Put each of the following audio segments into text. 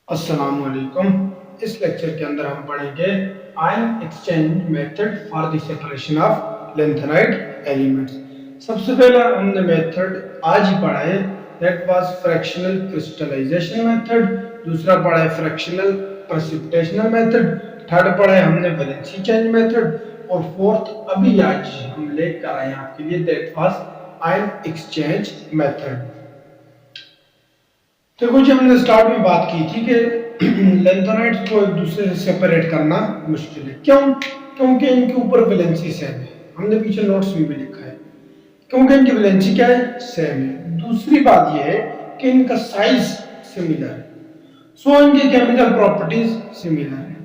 अस्सलाम वालेकुम। इस लेक्चर के अंदर हम पढ़ेंगे ion exchange method for the separation of lanthanide elements. सबसे पहला हमने मेथड आज ही पढ़ा है, that was fractional crystallization method. दूसरा पढ़ा है फ्रैक्शनल प्रेसिपिटेशनल मेथड। थर्ड पढ़ा है हमने वैलेंसी चेंज मेथड। और फोर्थ अभी आज हम लेकर आए हैं आपके लिए, that was ion exchange method. देखो जी, हमने स्टार्ट में बात की थी कि लेंथेनाइड्स को एक दूसरे से सेपरेट करना मुश्किल है। क्यों? क्योंकि इनके ऊपर वैलेंसी सेम है। हमने पीछे नोट्स में भी लिखा है, क्योंकि इनकी वैलेंसी क्या है? सेम है। दूसरी बात यह है कि इनका साइज सिमिलर है, सो इनकी केमिकल प्रॉपर्टीज सिमिलर है,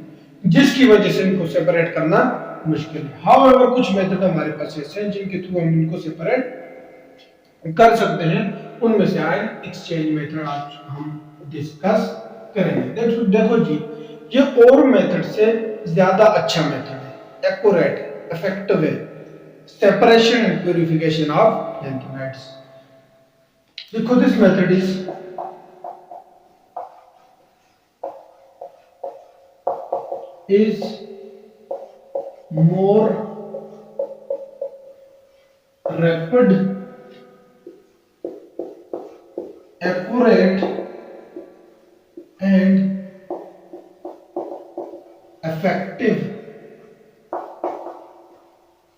जिसकी वजह से इनको सेपरेट करना मुश्किल है। हाउएवर कुछ मेथड हमारे पास ऐसे हैं जिनके थ्रू हम इनको सेपरेट कर सकते हैं। उनमें से आयन एक्सचेंज मेथड आज हम डिस्कस करेंगे। देखो जी, ये और मेथड से ज्यादा अच्छा मेथड है, एक्यूरेट है, इफेक्टिव है, separation and purification of lanthanides. देखो, this method is more rapid, accurate and effective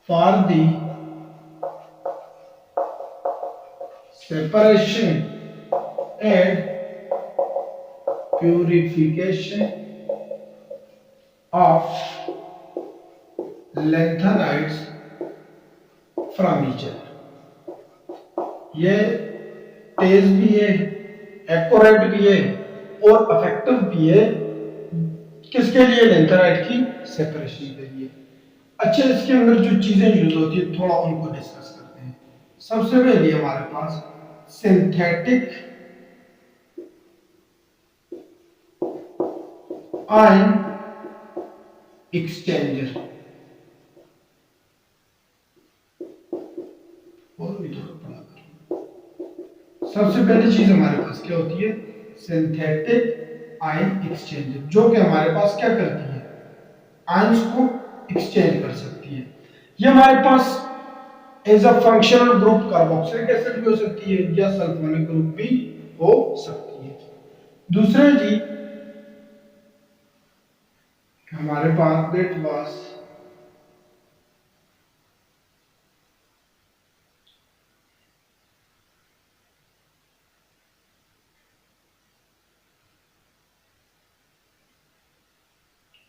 for the separation and purification of lanthanides from each other। ये तेज भी है, एक्यूरेट भी है और इफेक्टिव भी है। किसके लिए? लैंथेनाइड की सेपरेशन के लिए। अच्छा, इसके अंदर जो चीजें यूज होती है थोड़ा उनको डिस्कस करते हैं। सबसे पहले हमारे पास सिंथेटिक आयन एक्सचेंजर। और भी थोड़ा पढ़ा कर। सबसे पहली चीज हमारे पास क्या होती है? सिंथेटिक आयन एक्सचेंजर, जो कि हमारे पास क्या करती है? आयंस को एक्सचेंज कर सकती है। ये हमारे पास as a functional group carboxylic acid भी हो सकती है या सल्फोनिक ग्रुप भी हो सकती है। दूसरे जी, हमारे पास दैट वाज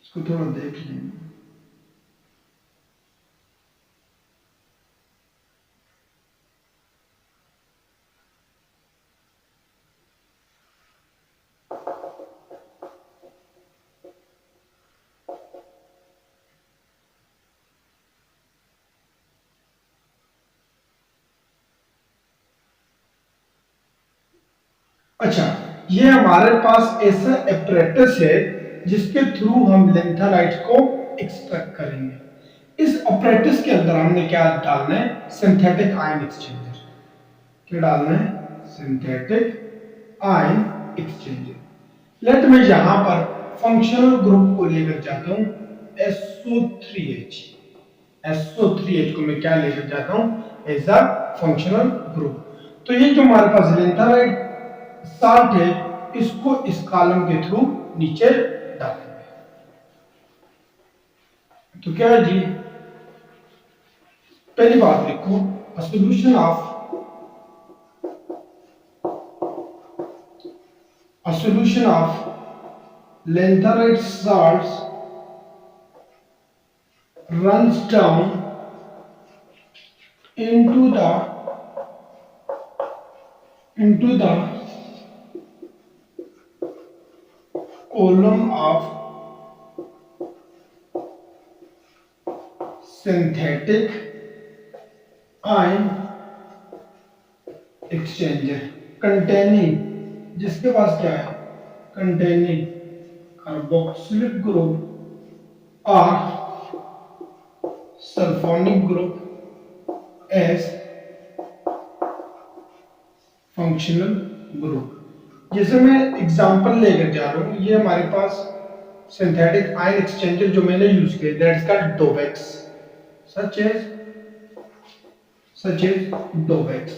इसको थोड़ा देख लें। अच्छा, ये हमारे पास ऐसा एपरेटस है जिसके थ्रू हम लेंथेनाइड को एक्सट्रैक्ट करेंगे। इस एपरेटस के अंदर हमने क्या डालना है? Synthetic ion exchanger. क्या डालना है? Synthetic ion exchanger. लेट मैं यहां पर फंक्शनल ग्रुप को लेकर जाता हूं, SO3H। SO3H को मैं क्या लेकर जाता हूं? As a functional group. तो ये जो हमारे पास लेंथेनाइड साल्ट है, इसको इस कॉलम के थ्रू नीचे डालेंगे। तो क्या है जी? पहली बात लिखो, a solution of lanthanide salts runs down into the column of synthetic ion exchanger containing, जिसके पास क्या है? containing carboxylic group or sulfonic group as functional group। जैसे मैं एग्जांपल लेकर जा रहा हूँ, ये हमारे पास सिंथेटिक आयन एक्सचेंजर जो मैंने यूज किया, दैट्स कॉल्ड डोवेक्स, सच एज डोवेक्स।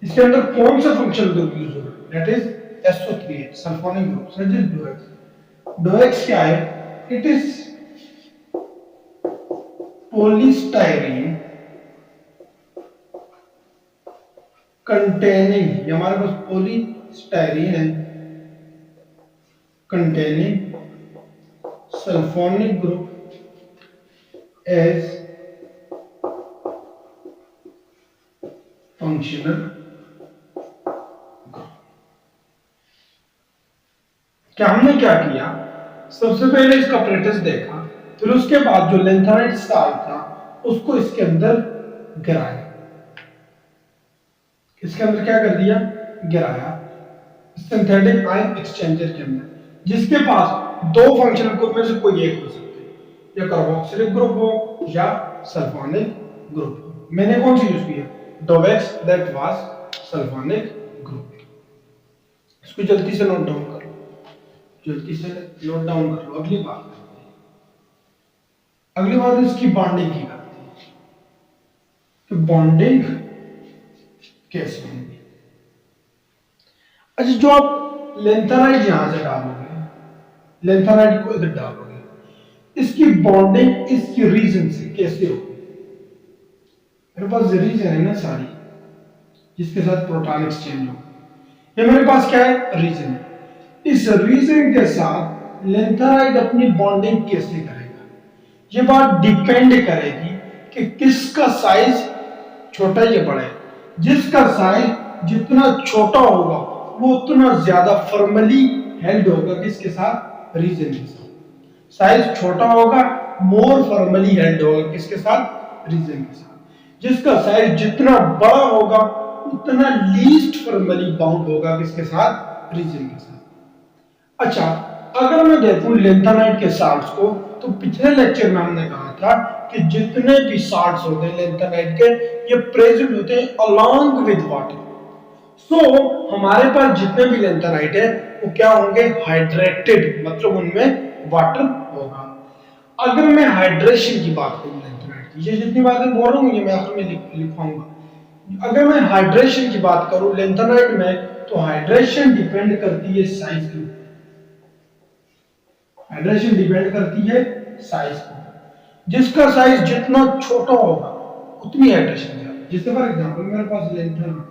इसके अंदर कौन सा फंक्शनल ग्रुप यूज हो रहा है, that is SO3H sulphonic group, such as Dowex. Dowex क्या है, इट इज पॉलीस्टाइरीन कंटेनिंग, ये हमारे पास पॉलीस्टाइरीन है containing sulphonic group as functional. क्या हमने क्या किया, सबसे पहले इसका प्रैक्टिस देखा, फिर उसके बाद जो लेंथेनाइट साल्ट था उसको इसके अंदर गिराया। इसके अंदर क्या कर दिया, गिराया सिंथेटिक आयन एक्सचेंजर के अंदर, जिसके पास दो फंक्शनल ग्रुप में से कोई एक हो सकते हैं, या कार्बोक्सिलिक ग्रुप हो या सल्फोनिक ग्रुप हो। मैंने कौन सी यूज किया, डोवेक्स, दैट वाज सल्फोनिक ग्रुप। इसको जल्दी से नोट डाउन कर लो, जल्दी से नोट डाउन कर लो। अगली बात करते हैं, अगली बात इसकी बॉन्डिंग की करते हैं कि बॉन्डिंग कैसे होगी। अच्छा, जो आप लेंथेनाइट यहां से डालोगे, लेंथेनाइट को इधर डालोगे, इसकी बॉन्डिंग इसकी रीजन से कैसे होगी। मेरे पास रीजन है ना सारी, जिसके साथ प्रोटॉन एक्सचेंज होगा, ये मेरे पास क्या है, रीजन है। इस रीजन के साथ लेंथेनाइट अपनी बॉन्डिंग कैसे करेगा, ये बात डिपेंड करेगी कि किसका साइज छोटा या बड़ा है। जिसका साइज जितना छोटा होगा वो उतना ज्यादा फॉर्मली हेल्ड होगा किसके साथ, रीजन के साथ। साइज छोटा होगा, मोर फॉर्मली हेल्ड होगा किसके साथ, रीजन के साथ। जिसका साइज जितना बड़ा होगा उतना लीस्ट फॉर्मली बाउंड होगा किसके साथ, रीजन के साथ। अच्छा, अगर मैं देखूं लेंथेनाइट के साल्ट्स को, तो पिछले लेक्चर में हमने कहा था कि जितने भी साल्ट्स होते हैं लेंथेनाइट के, ये प्रेजेंट होते हैं अलोंग विद वाटर। सो हमारे पास जितने भी लेंथेनाइट है वो क्या होंगे, हाइड्रेटेड, मतलब उनमें वाटर होगा। अगर मैं हाइड्रेशन की बात करूं लेंथेनाइट की, ये जितनी बातें बोल रहा हूं ये मैं आखिर में लिखवाऊंगा। अगर मैं हाइड्रेशन की बात करूं लेंथेनाइट में, तो हाइड्रेशन डिपेंड करती है साइज के ऊपर, हाइड्रेशन डिपेंड करती है साइज पर। जिसका साइज जितना छोटा होगा उतनी हाइड्रेशन ज्यादा। जैसे फॉर एग्जांपल मेरे पास लेंथन,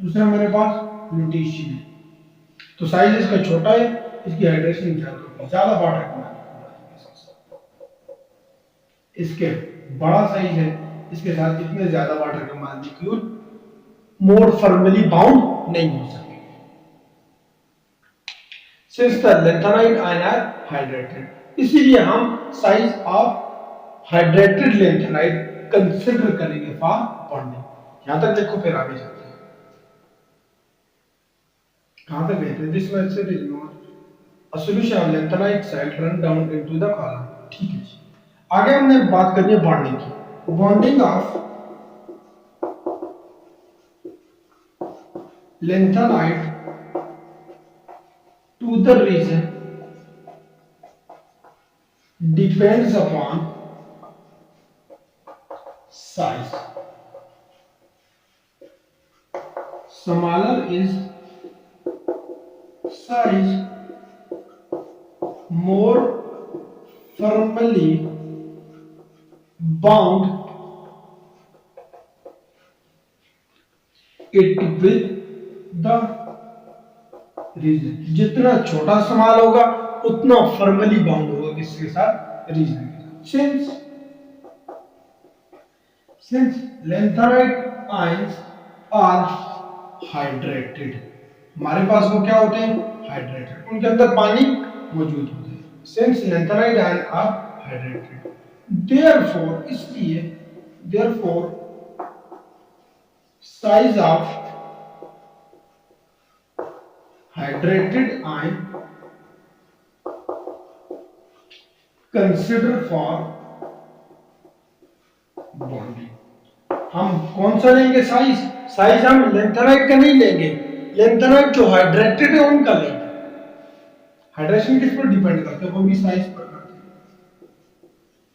दूसरा मेरे पास लुटीशियन है, तो साइज इसका छोटा है, इसकी हाइड्रेशन ज्यादा होगी, ज्यादा वाटर कमाएगा। इसके बड़ा साइज है, इसके साथ इतने ज्यादा वाटर का मॉलिक्यूल मोर फॉर्मली बाउंड नहीं हो सकेंगे। Since the lanthanide ion are hydrated, इसीलिए हम size of hydrated lanthanide consider करेंगे फॉर बॉन्डिंग। यहां तक देखो, फिर आगे जाते हैं। कहां तक गए थे, this method is not a solution of lanthanide side run down into the column. ठीक है जी, आगे हमने बात करनी है बॉन्डिंग की। Bonding of lanthanide to the region depends upon size. Smaller is size, more firmly bound it with the resin. जितना छोटा स्मॉल होगा उतना फॉर्मली बाउंड होगा किसके साथ, रीजन के साथ। Since lanthanide ions are hydrated, हमारे पास वो क्या होते हैं, हाइड्रेटेड, उनके अंदर पानी मौजूद होता है। Since lanthanide ion are hydrated, therefore, इसलिए, therefore size of hydrated ion consider for bonding। हम कौन सा लेंगे साइज, साइज हम लैंथेनाइट का नहीं लेंगे, लेंथेनाइड जो हाइड्रेटेड है उनका लेंथ, हाइड्रेशन किस पर डिपेंड करते हैं, वो भी साइज पर करते हैं।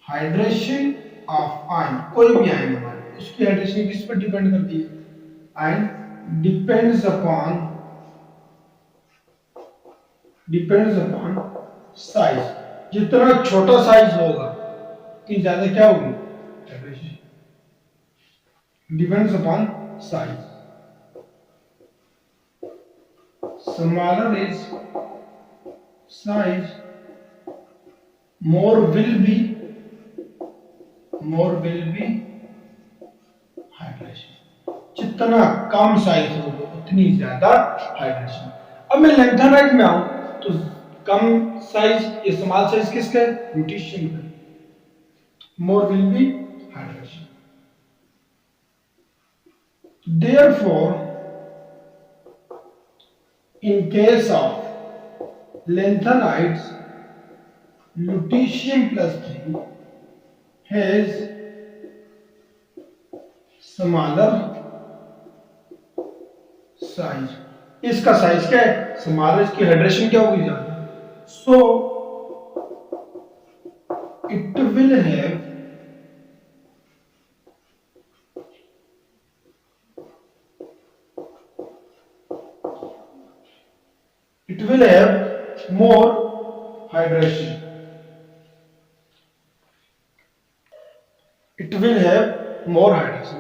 हाइड्रेशन ऑफ आयन, कोई भी आयन हमारे, उसकी हाइड्रेशन किस पर डिपेंड करती है, आयन डिपेंड्स अपॉन साइज। जितना छोटा साइज होगा उतनी ज्यादा क्या होगी hydration, depends upon size. smaller is size, more will be hydration. जितना कम साइज होगा उतनी ज्यादा हाइड्रेशन। अब मैं लेंथेनाइड में आऊं तो कम साइज या स्मॉल साइज किसका है, लुटीशियम का, more will be hydration. Therefore in case of lanthanides, lutetium plus 3 has smaller size। इसका साइज क्या है, स्मॉलर, इसकी हाइड्रेशन क्या होगी ज्यादा, so it will have more hydration,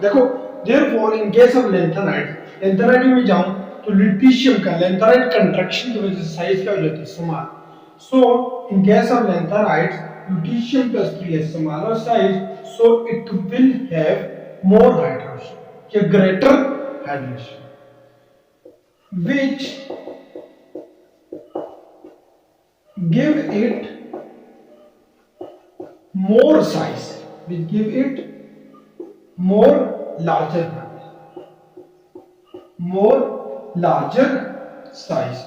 देखो therefore in case of lanthanide में जाऊं तो लिथियम का लैंथेनाइड कंट्रैक्शन की वजह से साइज क्या हो जाती है, small. So in case of lanthanide lutetium plus 3 has smaller size, so it will have more hydration, या greater hydration, which give it more size, which give it more larger size.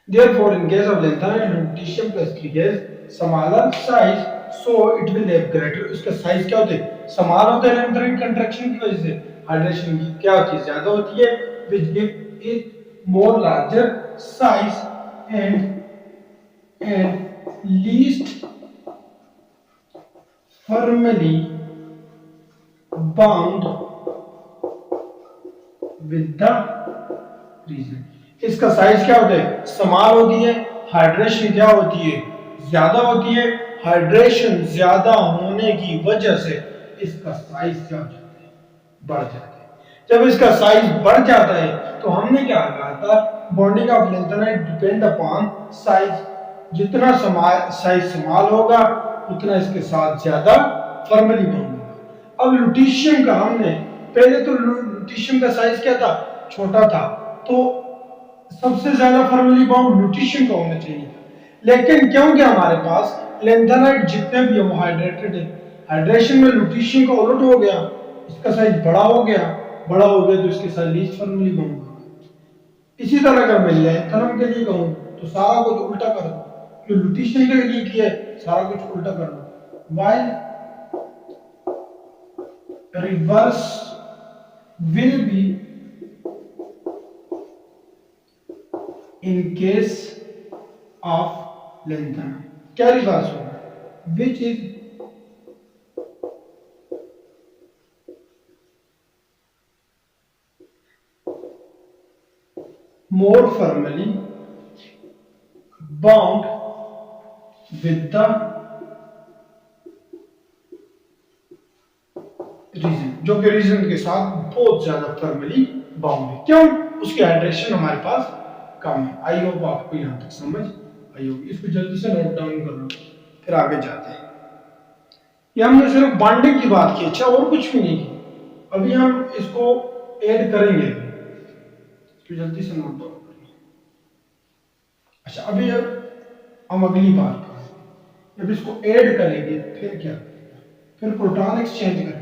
Therefore, in case of lanthanide, lutetium plus 3 has smaller size, so it will have greater, उसका size क्या होता है, small होता है lanthanide contraction की वजह से, hydration की क्या होती है, ज्यादा होती है, which give it more larger size and least firmly bound with the region। इसका साइज क्या होता है, स्मॉल होती है, हाइड्रेशन क्या होती है, ज्यादा होती है, हाइड्रेशन ज्यादा होने की वजह से इसका साइज क्या हो जाता है, बढ़ जाता है। जब इसका साइज बढ़ जाता है तो हमने क्या कहा था, bonding of lanthanide depend upon size, जितना साइज स्मॉल होगा उतना इसके साथ ज्यादा फॉर्मली बाउंड होगा। अब लुटीशियम का हमने पहले तो लुटीशियम का साइज क्या था, छोटा था, तो सबसे ज्यादा फॉर्मली बाउंड लुटीशियम का होना चाहिए था, लेकिन क्योंकि हमारे पास लैंथेनाइड जितने भी है वो हाइड्रेटेड है, हाइड्रेशन में लुटीशियम का उलट हो गया, इसका साइज बड़ा हो गया तो इसके साथ लीस्ट फॉर्मली बाउंड होगा। इसी तरह अगर मैं लैंथेनम के लिए कहूं तो सारा कुछ उल्टा कर दो, जो लुटीशियम के लिए किया है सारा कुछ उल्टा कर दो, while reverse will be in case of lanthanum। क्या रिवर्स होगा, which is more firmly bound with the resin, जो कि रीजन के साथ बहुत ज्यादा फॉर्मली बाउंड है। क्यों, उसकी हाइड्रेशन हमारे पास कम है। आई होप आपको यहां तक समझ आई होगी, इसको जल्दी से नोट डाउन कर लो, फिर आगे जाते हैं। ये हमने सिर्फ बॉन्डिंग की बात की, अच्छा और कुछ भी नहीं की, अभी हम इसको ऐड करेंगे, इसको जल्दी से नोट डाउन कर लो। अच्छा, अभी हम अगली बात करेंगे, जब इसको ऐड करेंगे फिर क्या करेगा, फिर प्रोटॉन एक्सचेंज करेगा।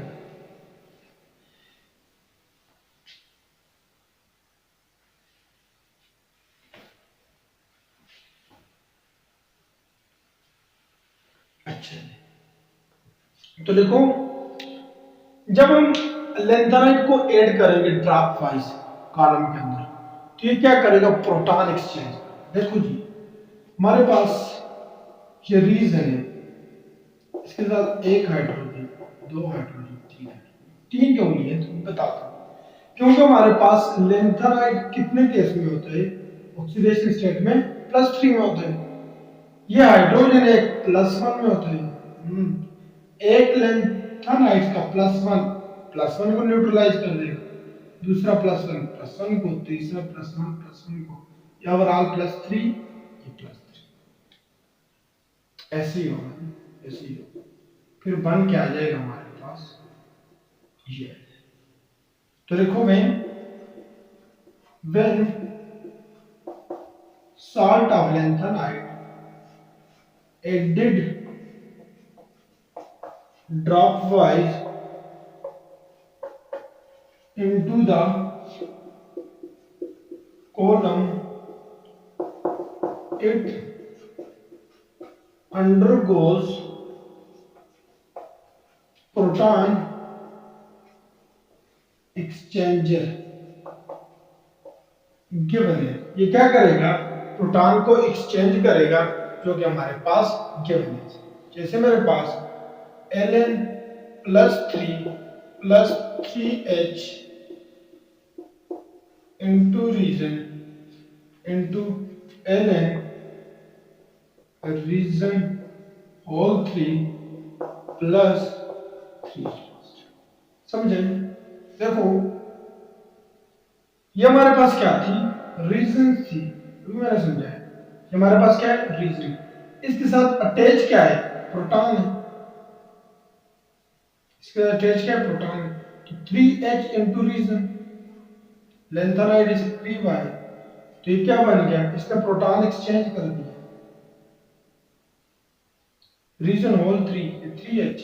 अच्छा, तो देखो, जब हम लैंथेनाइड को ऐड करेंगे ड्रॉप वाइज, कॉलम के अंदर। तो ये क्या करेगा, प्रोटॉन एक्सचेंज। देखो जी, हमारे पास ये रीजन है, इसके साथ एक हाइड्रोजन, दो हाइड्रोजन, तीन हाइड्रोजन, तीन क्यों लिए तो बताता हूँ। क्योंकि हमारे पास लेंथेनाइड कितने केस में होता है, ऑक्सीडेशन स्टेट में +3 में होता है। ये हाइड्रोजन एक +1 में होता है। एक लेंथेनाइड का +1 को न्यूट्रलाइज कर देगा, दूसरा +1 को, तीसरा +1 को, या ओवरऑल +3, ये +3। ऐसे ही होगा, ऐसे ही होगा। फिर बन के आ जाएगा हमारे पास ये। तो देखो when salt of lanthanide added dropwise into the column, it undergoes proton exchanger given है। ये क्या करेगा, प्रोटॉन को एक्सचेंज करेगा, जो कि हमारे पास गिवन है। जैसे मेरे पास Ln +3 into reason into Ln reason whole 3 +3। समझे? देखो ये हमारे पास क्या थी, रीजन थी, अभी मैंने समझाया। ये हमारे पास क्या है, रीजन, इसके साथ अटैच क्या है, प्रोटॉन है, इसके साथ अटैच क्या है, प्रोटॉन है। तो 3H into reason, lanthanide is 3Y, तो ये क्या बन गया, इसने प्रोटॉन एक्सचेंज कर दिया, रीजन होल 3, 3H,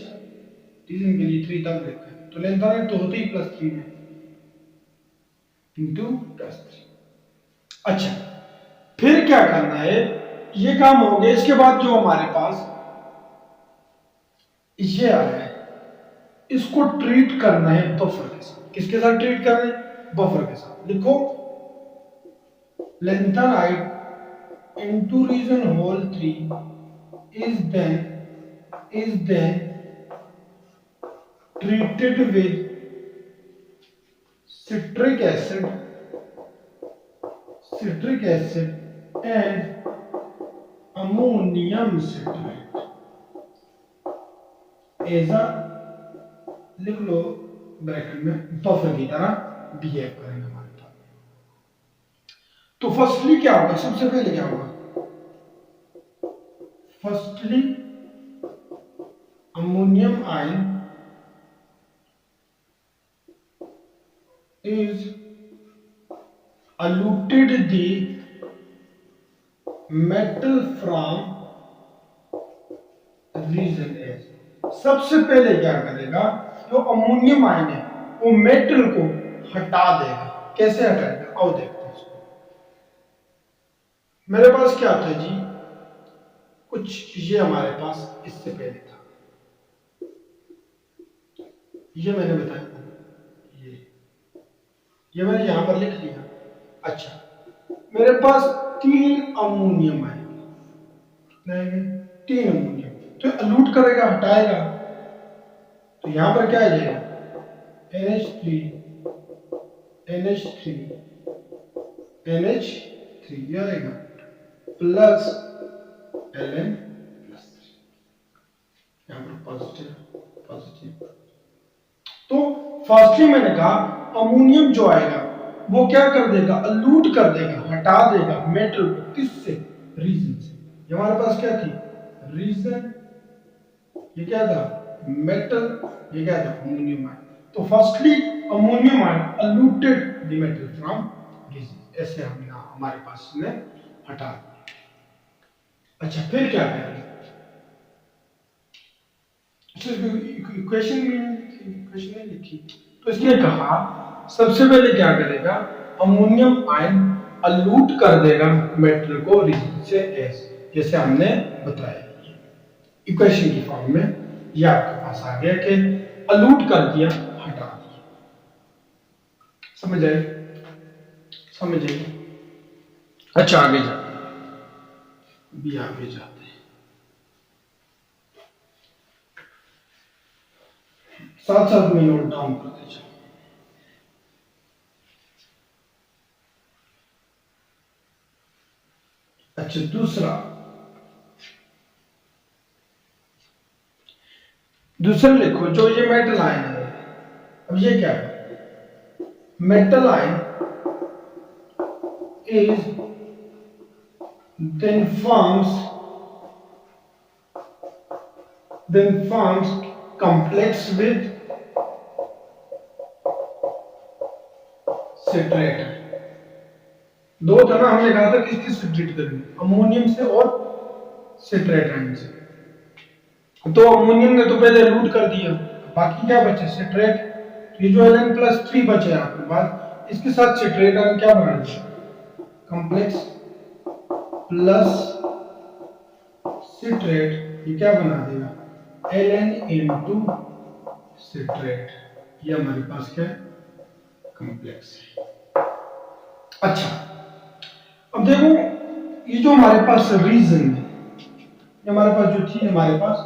रीजन के लिए 3 तक लिखा है। तो लेंथेनाइड तो होते ही +3 में, इंटू +3। अच्छा, फिर क्या करना है, ये काम हो गया। इसके बाद जो हमारे पास ये आया है, इसको ट्रीट करना है बफर के साथ। किसके साथ ट्रीट करना है, बफर के साथ। लिखो lanthanide into resin whole 3 is then treated with citric acid and ammonium citrate as a, लिख लो ब्रैकेट में, बफर की तरह बिहेव करेंगे हमारे पास। तो फर्स्टली क्या होगा, सबसे पहले क्या होगा, firstly ammonium ion is eluted the metal from region S। सबसे पहले क्या करेगा, जो अमोनियम आयन है वो मेटल को हटा देगा। कैसे हटाएगा, आओ देखते हैं इसको। मेरे पास क्या था जी, कुछ ये हमारे पास इससे पहले था, ये मैंने बताया था, ये मैंने यहां पर लिख दिया। अच्छा, मेरे पास 3 अमोनियम आएंगे, कितने आएंगे, 3 अमोनियम। तो एलूट करेगा, हटाएगा, तो यहां पर क्या आ जाएगा, NH3 NH3 NH3 ये आएगा प्लस Ln +3, यहां पर पॉजिटिव पॉजिटिव। तो फर्स्टली मैंने कहा अमोनियम जो आएगा वो क्या कर देगा, अलूट कर देगा, हटा देगा मेटल को। किससे, रीजन से। ये हमारे पास क्या थी, रीजन, ये क्या था, मेटल, ये क्या था, अमोनियम आयन। तो firstly ammonium ion eluted the metal from resin, ऐसे हमने हमारे पास ने हटा दिया। अच्छा, फिर क्या करेंगे, इक्वेशन नहीं लिखी, तो इसने कहा सबसे पहले क्या करेगा, अमोनियम आयन अलूट कर देगा मेटल को रीजन से एस, जैसे हमने बताया इक्वेशन की फॉर्म में। ये आपके पास आ गया कि अलूट कर दिया, हटा दिया। समझ आए? समझ आइए। अच्छा आगे जाते हैं, अभी आगे जाते हैं, साथ साथ में नोट डाउन करते जाओ। अच्छा दूसरा लिखो, जो ये मेटल आयन है, अब ये क्या है, metal ion is then forms complex with citrate। दो था ना, हमने कहा था किस किस से ट्रीट करेंगे, अमोनियम से और सिट्रेट आयन से। तो अमोनियम ने तो पहले लूट कर दिया, बाकी क्या बचे, सिट्रेट। तो ये जो Ln+3 बचे आपके पास, इसके साथ सिट्रेट आयन क्या बना दिया, कॉम्प्लेक्स प्लस सिट्रेट, ये क्या बना देगा, Ln सिट्रेट। ये हमारे पास क्या है, कॉम्प्लेक्स है। अच्छा अब देखो, ये जो हमारे पास रीजन है, हमारे पास जो थी, हमारे पास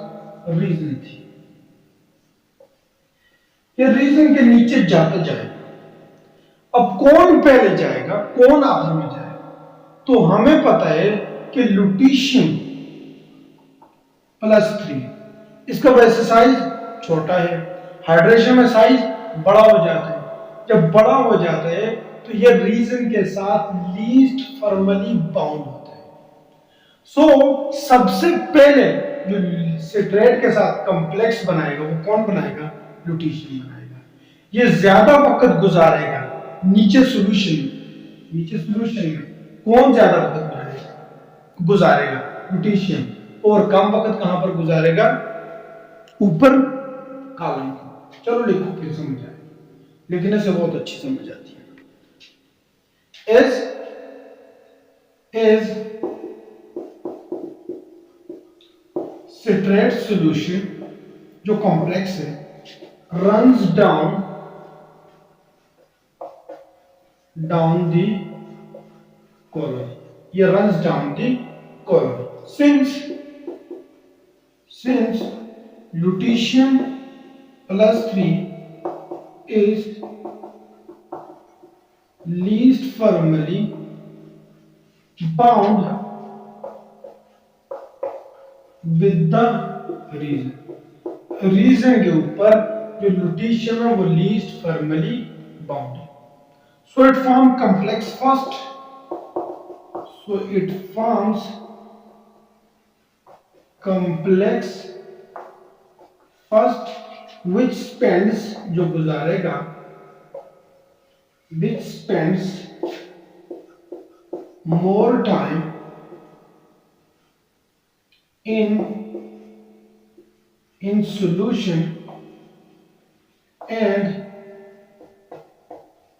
रीजन थी, ये रीजन के नीचे जाते जाएगा। अब कौन पहले जाएगा, कौन आखिर में जाएगा, तो हमें पता है कि लुटीशियम +3, इसका वैसे साइज छोटा है, हाइड्रेशन में साइज बड़ा हो जाता है। जब बड़ा हो जाता है तो ये रीजन के साथ लीस्ट फॉर्मली बाउंड होता है। सो सबसे पहले जो सिट्रेट के साथ कॉम्प्लेक्स बनाएगा वो कौन बनाएगा, लुटीशियम बनाएगा। ये ज्यादा वक्त गुजारेगा नीचे सॉल्यूशन में कौन ज्यादा वक्त गुजारेगा, लुटीशियम, और कम वक्त कहां पर गुजारेगा, ऊपर कॉलम। चलो लिखो फिर समझ आएगी, लिखने से बहुत अच्छी समझ आती है। एज सिट्रेट सॉल्यूशन जो कॉम्प्लेक्स है runs down the column, ये runs down the column since lutetium +3 is least firmly bound with the resin के ऊपर जो लुटीशियम है वो लीस्ट फॉर्मली बाउंड है। So it form complex first, which spends जो गुजारेगा, which spends more time in solution and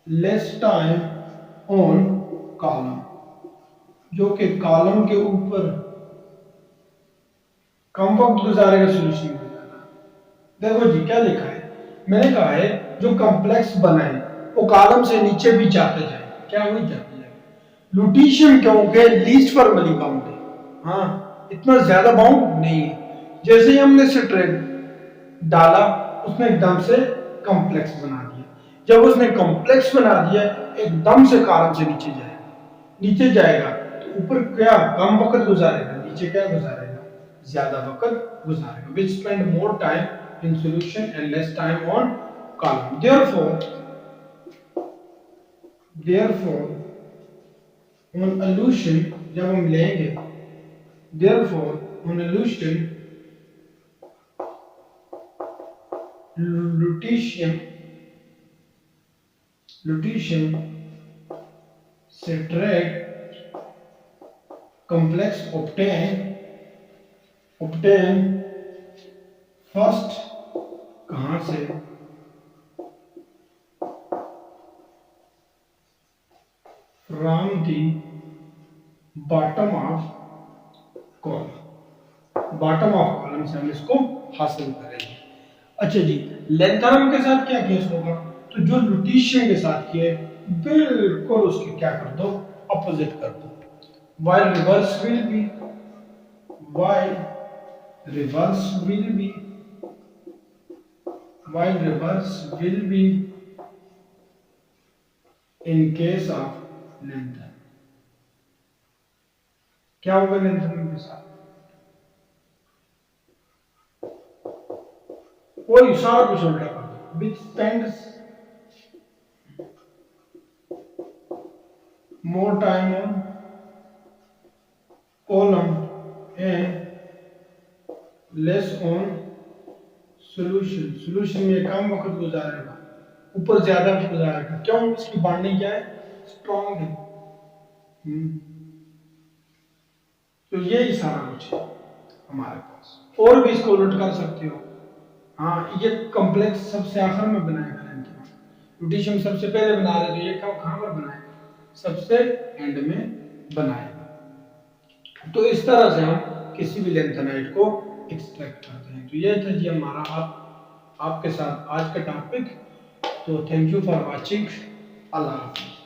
less time on column, जो कि column के ऊपर कम वक्त गुजारेगा सॉल्यूशन में ज्यादा। देखो जी क्या लिखा है, मैंने कहा है जो कॉम्प्लेक्स बनाए वो कॉलम से नीचे भी जाते जाए, क्या वही जाते जाए। लुटीशियम क्योंकि लीस्ट फॉर्मली बाउंड है, हाँ इतना ज्यादा बाउंड नहीं है। जैसे ही हमने सिट्रेट डाला उसने एकदम से कॉम्प्लेक्स बना दिया, जब उसने कॉम्प्लेक्स बना दिया एकदम से कॉलम से नीचे जाएगा तो ऊपर क्या कम वक्त गुजारेगा, नीचे क्या गुजारेगा, ज्यादा वक्त गुजारेगा। which spend more time in solution and less time on column, therefore on elution जब हम लेंगे, therefore on elution lutetium citrate complex obtain first कहां से, from the bottom of column, से हम इसको हासिल करेंगे। अच्छा जी, लैंथरम के साथ क्या केस होगा, तो जो लुटीशियम के साथ किए बिल्कुल उसके क्या कर दो, अपोजिट कर दो। while reverse will be while reverse will be while reverse will be in case of lengthen, क्या होगा lengthen के साथ? कोई सारा कुछ उल्टा कर दो, which spends more time on column and less on solution में कम वक्त गुजारेगा, ऊपर ज्यादा वक्त गुजारेगा। क्यों? इसकी बाइंडिंग क्या है? स्ट्रॉन्ग है। तो यही सारा कुछ है हमारे पास। और भी इसको उलट कर सकते हो। हाँ, ये कॉम्प्लेक्स सबसे आखिर में बनाएगा लैंथेनाइड, लुटेशियम सबसे पहले बना रहे तो ये कहाँ पर बनाएगा? सबसे एंड में बनाएगा। तो इस तरह से हम किसी भी लैंथेनाइड को एक्सट्रैक्ट करते हैं। तो ये था जी हमारा आपके साथ आज का टॉपिक। तो थैंक यू फॉर वाचिंग। अल्लाह हाफ़िज़।